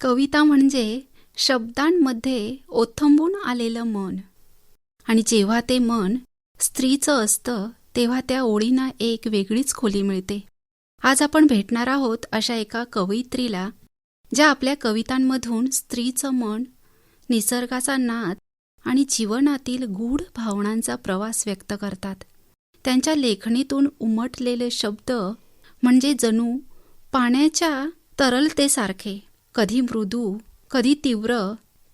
कविता म्हणजे शब्दांमध्ये ओथंबून आलेलं मन. आणि जेव्हा ते मन स्त्रीचं असतं तेव्हा त्या ओळींना एक वेगळीच खोली मिळते. आज आपण भेटणार आहोत अशा एका कवयित्रीला, ज्या आपल्या कवितांमधून स्त्रीचं मन, निसर्गाचा नाद आणि जीवनातील गूढ भावनांचा प्रवास व्यक्त करतात. त्यांच्या लेखणीतून उमटलेले शब्द म्हणजे जणू पाण्याच्या तरलतेसारखे, कधी मृदू, कधी तीव्र,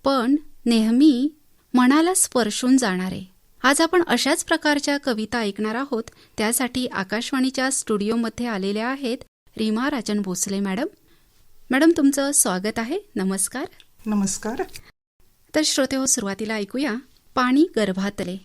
पण नेहमी मनाला स्पर्शून जाणारे. आज आपण अशाच प्रकारच्या कविता ऐकणार आहोत. त्यासाठी आकाशवाणीच्या स्टुडिओमध्ये आलेल्या आहेत रीमा राजन भोसले मॅडम. मॅडम, तुमचं स्वागत आहे. नमस्कार. नमस्कार. तर श्रोतेहो, सुरुवातीला ऐकूया पाणी गर्भातले.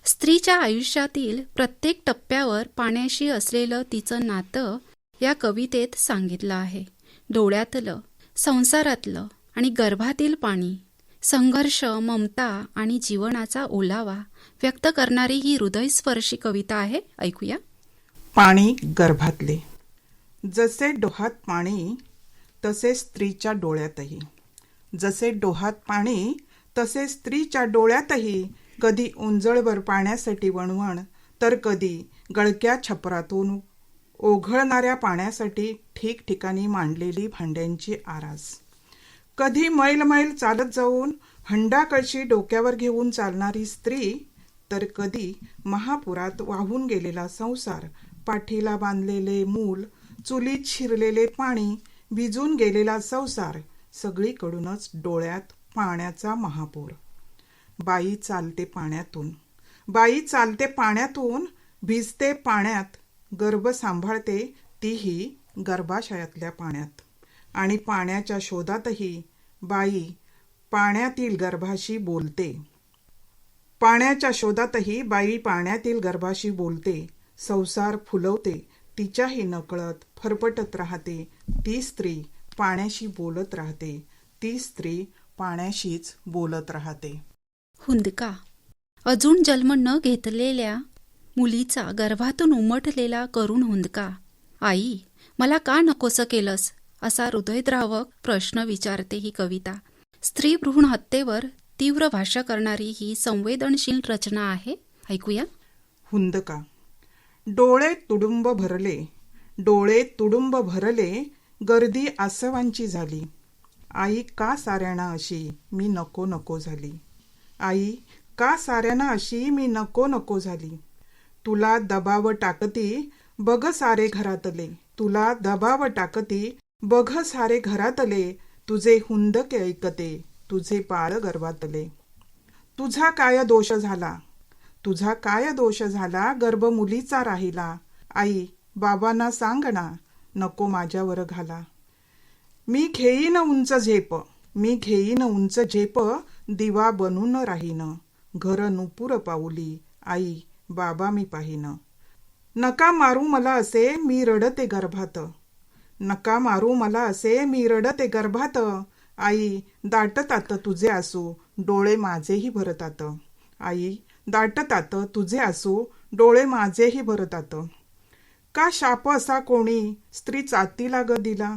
स्त्रीच्या आयुष्यातील प्रत्येक टप्प्यावर पाण्याशी असलेलं तिचं नातं या कवितेत सांगितलं आहे. डोळ्यातलं, संसारातलं आणि गर्भातील पाणी, संघर्ष, ममता आणि जीवनाचा ओलावा व्यक्त करणारी ही हृदयस्पर्शी कविता आहे. ऐकूया. पाणी गर्भातले. जसे डोहात पाणी तसे स्त्रीच्या डोळ्यातही. जसे डोहात पाणी तसे स्त्रीच्या डोळ्यातही. कधी उंजळभर पाण्यासाठी वणवण, तर कधी गळक्या छपरातून ओघळणाऱ्या पाण्यासाठी ठिकठिकाणी मांडलेली भांड्यांची आरास. कधी मैल मैल चालत जाऊन हंडा कळशी डोक्यावर घेऊन चालणारी स्त्री, तर कधी महापुरात वाहून गेलेला संसार, पाठीला बांधलेले मूल, चुलीत शिरलेले पाणी, भिजून गेलेला संसार, सगळीकडूनच डोळ्यात पाण्याचा महापूर. बाई चालते पाण्यातून, बाई चालते पाण्यातून, भिजते पाण्यात, गर्भ सांभाळते तीही गर्भाशयातल्या पाण्यात. आणि पाण्याच्या शोधातही बाई पाण्यातील गर्भाशी बोलते. पाण्याच्या शोधातही बाई पाण्यातील गर्भाशी बोलते. संसार फुलवते तिच्याही नकळत, फरफटत राहते ती स्त्री, पाण्याशी बोलत राहते ती स्त्री, पाण्याशीच बोलत राहते. हुंदका. अजून जन्म न घेतलेल्या मुलीचा गर्भातून उमटलेला करुण हुंदका. आई, मला का नकोसं केलंस, असा हृदयद्रावक प्रश्न विचारते ही कविता. स्त्री भ्रूण हत्येवर तीव्र भाष्य करणारी ही संवेदनशील रचना आहे. ऐकूया. हुंदका. डोळे तुडुंब भरले, डोळे तुडुंब भरले, गर्दी आसवांची झाली. आई का साऱ्यांना अशी मी नको नको झाली. आई का साऱ्यांना अशी मी नको नको झाली. तुला दबाव टाकती बघ सारे घरातले, तुला दबाव टाकती बघ सारे घरातले, तुझे हुंदके ऐकते तुझे बाळ गर्भातले. तुझा काय दोष झाला, तुझा काय दोष झाला, गर्भ मुलीचा राहिला. आई बाबांना सांग ना, नको माझ्यावर घाला. मी घेईन उंच झेप, मी घेईन उंच झेप, दिवा बनून राहीन, घर नुपूर पाऊली, आई बाबा मी पाहीन. नका मारू मला असे मी रडते गर्भात, नका मारू मला असे मी रडते गर्भात. आई दाटतात तुझे आसू, डोळे माझेही भरतात. आई दाटतात तुझे आसू, डोळे माझेही भरतात. का शाप असा कोणी स्त्री जातीला ग दिला,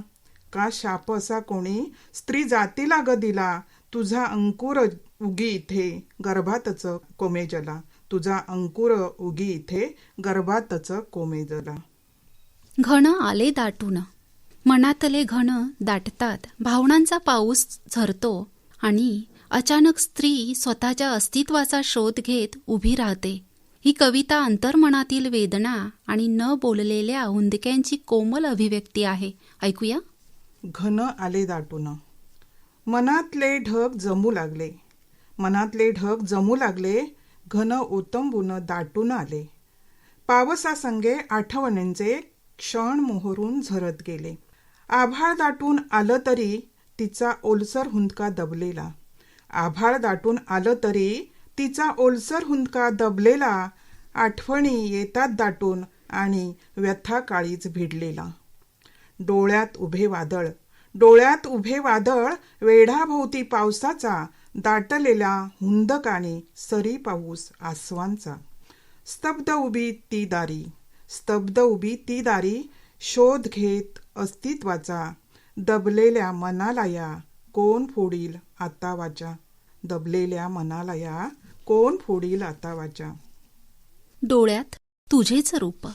का शाप असा कोणी स्त्री जातीला ग दिला. तुझा अंकुर उगी इथे गर्भातच कोमेजला, तुझा अंकुर उगी इथे गर्भातच कोमेजला. घन आले दाटून. मनातले घन दाटतात, भावनांचा पाऊस झरतो आणि अचानक स्त्री स्वतःच्या अस्तित्वाचा शोध घेत उभी राहते. ही कविता अंतर्मनातील वेदना आणि न बोललेल्या हुंदक्यांची कोमल अभिव्यक्ती आहे. ऐकूया. घन आले दाटून. मनातले ढग जमू लागले, मनातले ढग जमू लागले, घन ओतंबून दाटून आले. पावसासंगे आठवणींचे क्षण मोहरून झरत गेले. आभाळ दाटून आलं तरी तिचा ओलसर हुंदका दबलेला, आभाळ दाटून आलं तरी तिचा ओलसर हुंदका दबलेला. आठवणी येतात दाटून आणि व्यथा काळीच भिडलेला. डोळ्यात उभे वादळ, डोळ्यात उभे वादळ, वेढाभोवती पावसाचा, दाटलेल्या हुंदकाने सरी पाऊस आसवांचा. स्तब्ध उभी ती दारी, स्तब्ध उभी ती दारी, शोध घेत अस्तित्वाचा, दबलेल्या मनाला या कोण फोडील आता वाचा, दबलेल्या मनाला या कोण फोडील आता वाचा. डोळ्यात तुझेच रूप.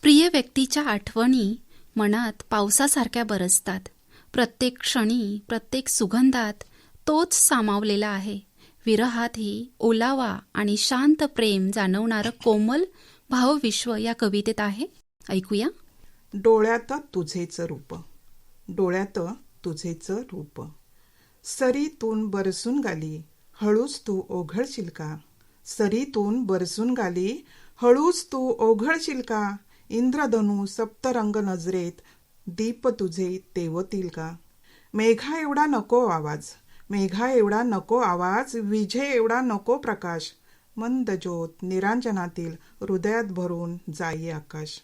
प्रिय व्यक्तीच्या आठवणी मनात पावसासारख्या बरसतात. प्रत्येक क्षणी, प्रत्येक सुगंधात तोच सामावलेला आहे. विरहातही ओलावा आणि शांत प्रेम जाणवणारं कोमल भावविश्व या कवितेत आहे. ऐकूया. डोळ्यात तुझेच रूप, डोळ्यात तुझेच रूप. सरीतून बरसून गाली हळूच तू ओघळशील का, सरीतून बरसून गाली हळूच तू ओघळशील का. इंद्रधनू सप्तरंग नजरेत दीप तुझे तेवतील का. मेघा एवढा नको आवाज, मेघा एवढा नको आवाज, विझे एवढा नको प्रकाश. मंद ज्योत निरांजनातील हृदयात भरून जाई आकाश.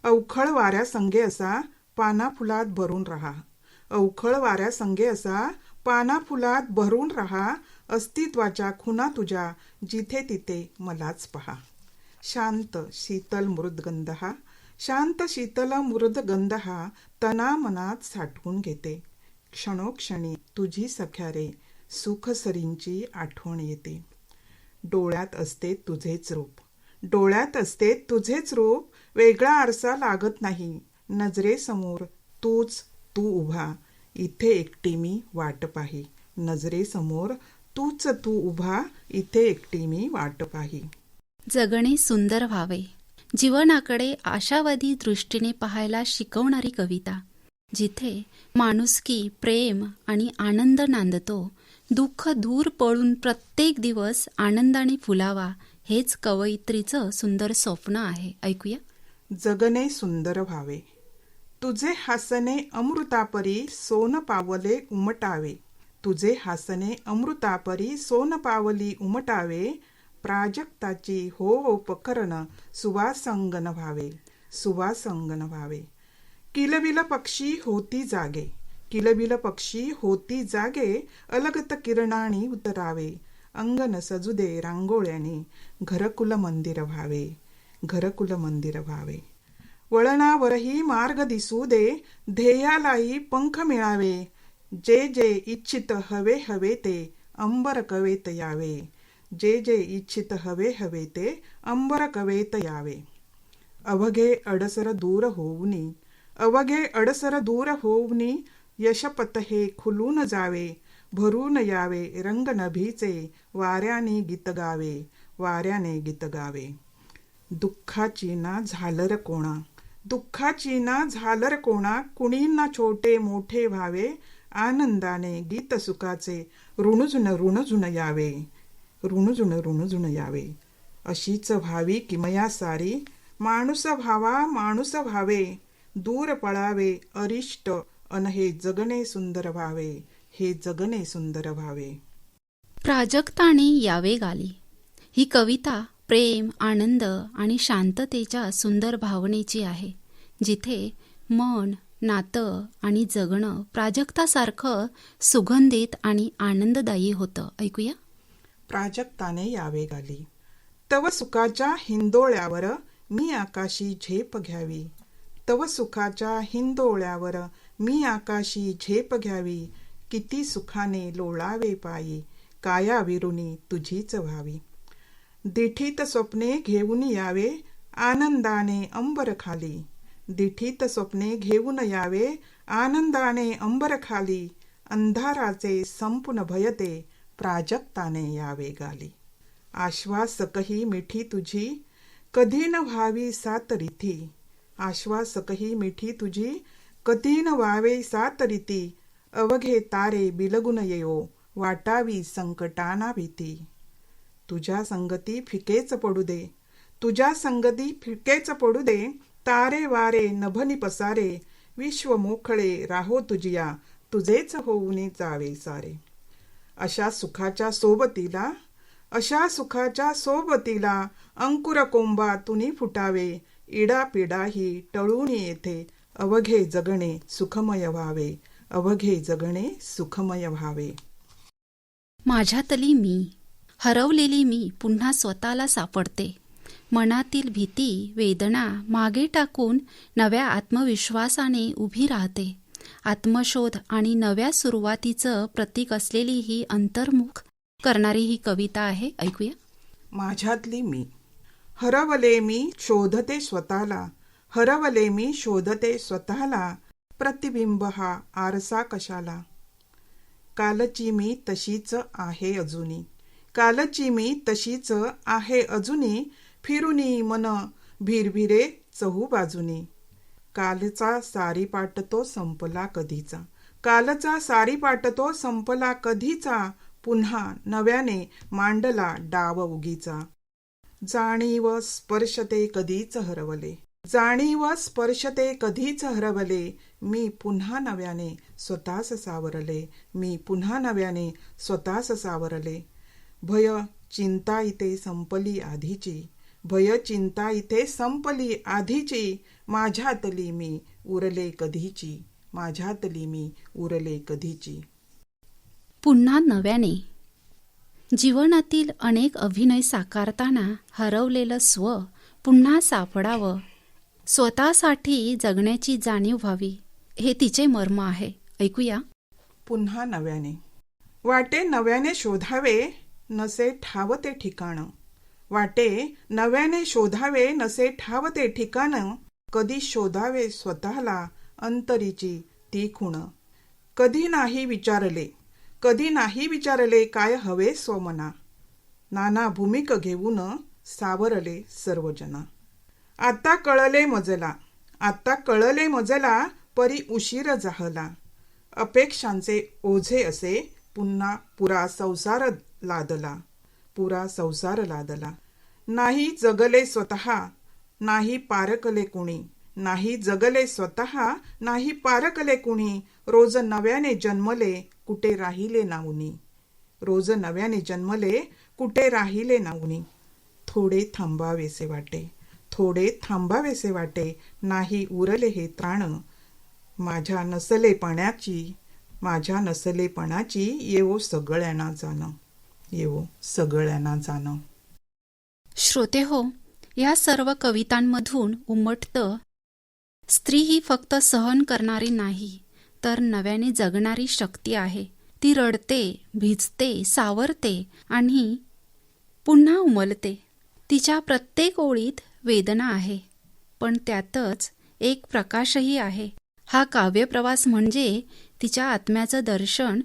अवखळ वाऱ्या संगे असा पाना फुलात भरून राहा, अवखळ वाऱ्या संगे असा पाना फुलात भरून राहा. अस्तित्वाच्या खुणा तुझ्या जिथे तिथे मलाच पहा. शांत शीतल मृदगंध हा, शांत शीतल मृदगंध हा तना मनात साठवून घेते. क्षणोक्षणी तुझी सख्या रे सुखसरींची आठवण येते. डोळ्यात असते तुझेच रूप, डोळ्यात असते तुझेच रूप. वेगळा आरसा लागत नाही, नजरेसमोर तूच तू उभा. इथे एकटी मी वाट पाही, नजरेसमोर तूच तू उभा. इथे एकटी मी वाट पाही. जगणे सुंदर व्हावे. जीवनाकडे आशावादी दृष्टीने पाहायला शिकवणारी कविता, जिथे माणुसकी, प्रेम आणि आनंद नांदतो. दुःख दूर पळून प्रत्येक दिवस आनंदाने फुलावा, हेच कवयित्रीचं सुंदर स्वप्न आहे. ऐकूया. जगणे सुंदर व्हावे. तुझे हासणे अमृतापरी सोन पावले उमटावे, तुझे हासणे अमृतापरी सोन पावली उमटावे. प्राजक्ताची हो उपकरण सुवासंगन व्हावे, सुवासंगन व्हावे. किलबिल पक्षी होती जागे, किलबिल पक्षी होती जागे. अलगत किरणाने उतरावे, अंगण सजुदे रांगोळ्याने. घरकुल मंदिर व्हावे, घरकुल मंदिर व्हावे. वळणावरही मार्ग दिसू दे, ध्येयालाही पंख मिळावे. जे जे इच्छित हवे हवे ते अंबर कवेत यावे, जे जे इच्छित हवे हवे ते अंबर कवेत यावे. अवघे अडसर दूर होऊनी, अवघे अडसर दूर होऊनी. यशपथ हे खुलून जावे, भरून यावे रंग नभीचे. वाऱ्याने गीत गावे, वाऱ्याने गीत गावे. दुःखाची ना झालर कोणा, दुःखाची ना झालर कोणा. कुणींना छोटे मोठे व्हावे, आनंदाने गीत सुखाचे. ऋणुजुन ऋणुजुन यावे, ऋणुजुन ऋणुजुन यावे. अशीच व्हावी किमया सारी, माणूस व्हावा माणूस व्हावे. दूर पळावे अरिष्ट अन हे जगणे सुंदर व्हावे, हे जगणे सुंदर व्हावे. प्राजक्ताने यावे गाली. ही कविता प्रेम, आनंद आणि शांततेच्या सुंदर भावनेची आहे, जिथे मन, नातं आणि जगणं प्राजक्तासारखं सुगंधित आणि आनंददायी होतं. ऐकूया. प्राजक्ताने यावे गाली. तव सुखाच्या हिंदोळ्यावर मी आकाशी झेप घ्यावी, तव सुखाच्या हिंदोळ्यावर मी आकाशी झेप घ्यावी. किती सुखाने लोळावे पायी, काया विरुनी तुझीच व्हावी. दिठीत स्वप्ने घेऊन यावे, आनंदाने अंबर खाली. दिठीत स्वप्ने घेऊन यावे, आनंदाने अंबर खाली. अंधाराचे संपून भयते, प्राजक्ताने यावे गाली. आश्वासकही मिठी तुझी, कधी न व्हावी सात रीती. आश्वासकही मिठी तुझी, कधी न व्हावे सात रीती. अवघे तारे बिलगुन येओ, वाटावी संकटाना भीती. तुझ्या संगती फिकेच पडू दे, तुझ्या संगती फिकेच पडू दे. तारे वारे नभनी पसारे, विश्व मोखळे राहो तुझिया. तुझेच होऊन जावे सारे. अशा सुखाच्या सोबतीला, अशा सुखाच्या सोबतीला. अंकुर कोंबा तुनी फुटावे, इडा पिडा ही टळून येथे. अवघे जगणे सुखमय व्हावे, अवघे जगणे सुखमय व्हावे. माझ्यातली मी, हरवलेली मी पुन्हा स्वतःला सापडते. मनातील भीती, वेदना मागे टाकून नव्या आत्मविश्वासाने उभी राहते. आत्मशोध आणि नव्या सुरुवातीचं प्रतीक असलेली ही अंतर्मुख करणारी ही कविता आहे. ऐकूया. माझ्यातली मी. हरवले मी शोधते स्वतःला, हरवले मी शोधते स्वतःला, प्रतिबिंब हा आरसा कशाला. कालची मी तशीच आहे अजुनी, कालची मी तशीच आहे अजुनी, फिरुनी मन भिरभिरे चहू बाजूनी. कालचा सारीपाट तो संपला कधीचा, कालचा सारीपाट तो संपला कधीचा, पुन्हा नव्याने मांडला डाव उगीचा. जाणीव स्पर्शते कधीच हरवले, जाणीव स्पर्शते कधीच हरवले, मी पुन्हा नव्याने स्वतःस सावरले, मी पुन्हा नव्याने स्वतःस सावरले. भय चिंता इथे संपली आधीची, भय चिंता इथे संपली आधीची, माझ्यातली मी उरले कधीची, माझ्यातली मी उरले कधीची. पुन्हा नव्याने. जीवनातील अनेक अभिनय साकारताना हरवलेलं स्व पुन्हा सापडावं, स्वतःसाठी जगण्याची जाणीव व्हावी, हे तिचे मर्म आहे. ऐकूया. पुन्हा नव्याने. वाटे नव्याने शोधावे नसे ठाव ते ठिकाण, वाटे नव्याने शोधावे नसे ठाव ते ठिकाण, कधी शोधावे स्वतःला अंतरीची ती खूण. कधी नाही विचारले, कधी नाही विचारले काय हवे स्वमना, नाना भूमिक घेऊन सावरले सर्वजना. आता कळले मजला, आता कळले मजला, परी उशीर जाहला, अपेक्षांचे ओझे असे पुन्हा पुरा संसार लादला, पुरा संसार लादला. नाही जगले स्वतः, नाही पारकले कुणी, नाही जगले स्वतः, नाही पारकले कुणी, रोज नव्याने जन्मले कुठे राहिले नाऊनी, रोज नव्याने जन्मले कुठे राहिले नाऊनी. थोडे थांबावेसे वाटे, थोडे थांबावेसे वाटे, नाही उरले हे त्राण, माझ्या नसलेपणाची, माझ्या नसलेपणाची येवो सगळ्यांना जाणं, येवो सगळ्यांना जाणं. श्रोते हो, या सर्व कवितांमधून उमटतं, स्त्री ही फक्त सहन करणारी नाही, तर नव्याने जगणारी शक्ती आहे. ती रडते, भिजते, सावरते आणि पुन्हा उमलते. तिच्या प्रत्येक ओळीत वेदना आहे, पण त्यातच एक प्रकाशही आहे. हा काव्यप्रवास म्हणजे तिच्या आत्म्याचं दर्शन,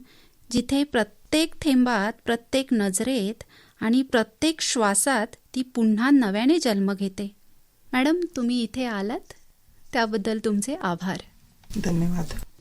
जिथे प्रत्येक थेंबात, प्रत्येक नजरेत आणि प्रत्येक श्वासात ती पुन्हा नव्याने जन्म घेते. मॅडम, तुम्ही इथे आलात त्याबद्दल तुमचे आभार. धन्यवाद.